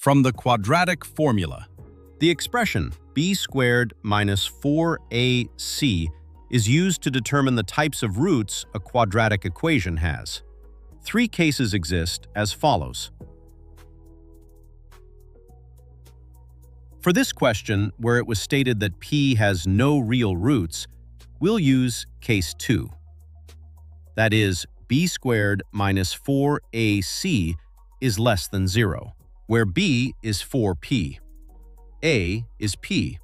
From the quadratic formula, the expression b squared minus 4ac is used to determine the types of roots a quadratic equation has. Three cases exist as follows. For this question, where it was stated that p has no real roots, we'll use case 2. That is, b squared minus 4ac is less than 0, where b is 4p, a is p,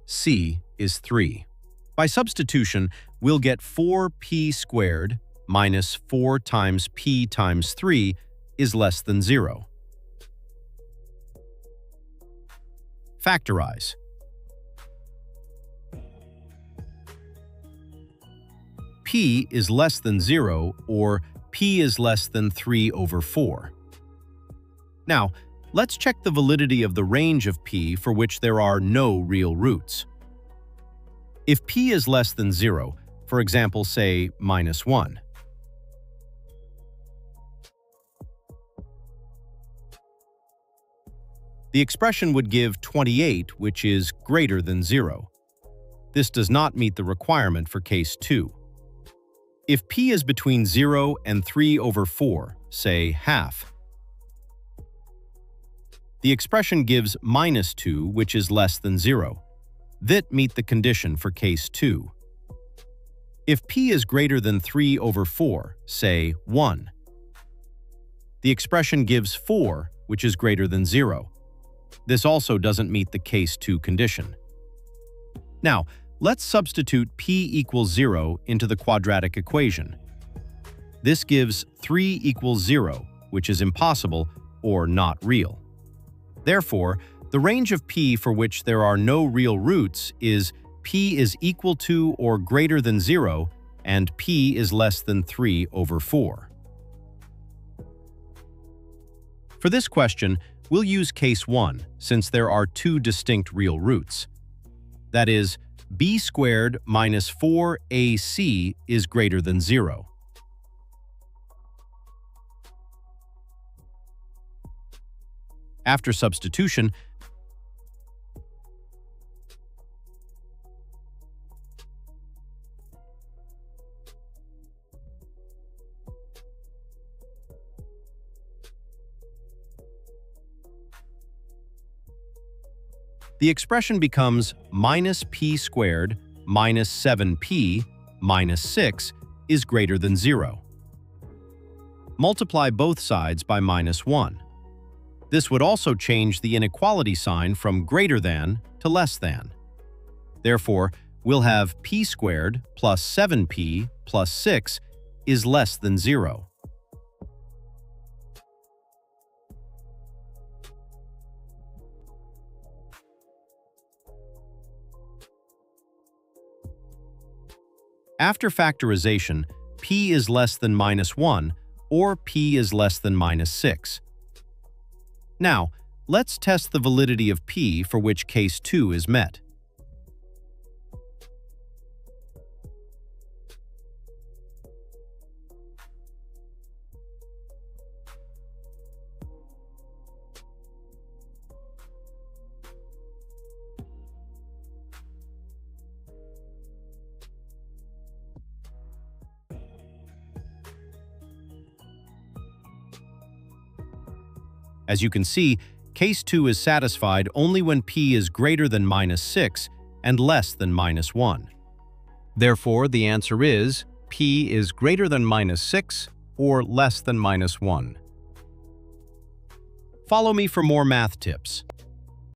c is 3. By substitution, we'll get 4p squared minus 4 times p times 3 is less than 0. Factorize. P is less than 0, or p is less than 3 over 4. Now, let's check the validity of the range of p for which there are no real roots. If p is less than 0, for example, say minus 1, the expression would give 28, which is greater than 0. This does not meet the requirement for case 2. If p is between 0 and 3 over 4, say half, the expression gives minus 2, which is less than 0. That meet the condition for case 2. If p is greater than 3 over 4, say 1, the expression gives 4, which is greater than 0. This also doesn't meet the case 2 condition. Now, let's substitute p equals 0 into the quadratic equation. This gives 3 equals 0, which is impossible or not real. Therefore, the range of p for which there are no real roots is p is equal to or greater than 0 and p is less than 3 over 4. For this question, we'll use case 1 since there are two distinct real roots. That is, b squared minus 4ac is greater than 0. After substitution, the expression becomes minus p squared minus 7p minus 6 is greater than 0. Multiply both sides by minus 1. This would also change the inequality sign from greater than to less than. Therefore, we'll have p squared plus 7p plus 6 is less than 0. After factorization, p is less than minus 1 or p is less than minus 6. Now, let's test the validity of p for which case 2 is met. As you can see, case 2 is satisfied only when p is greater than minus 6 and less than minus 1. Therefore, the answer is p is greater than minus 6 or less than minus 1. Follow me for more math tips.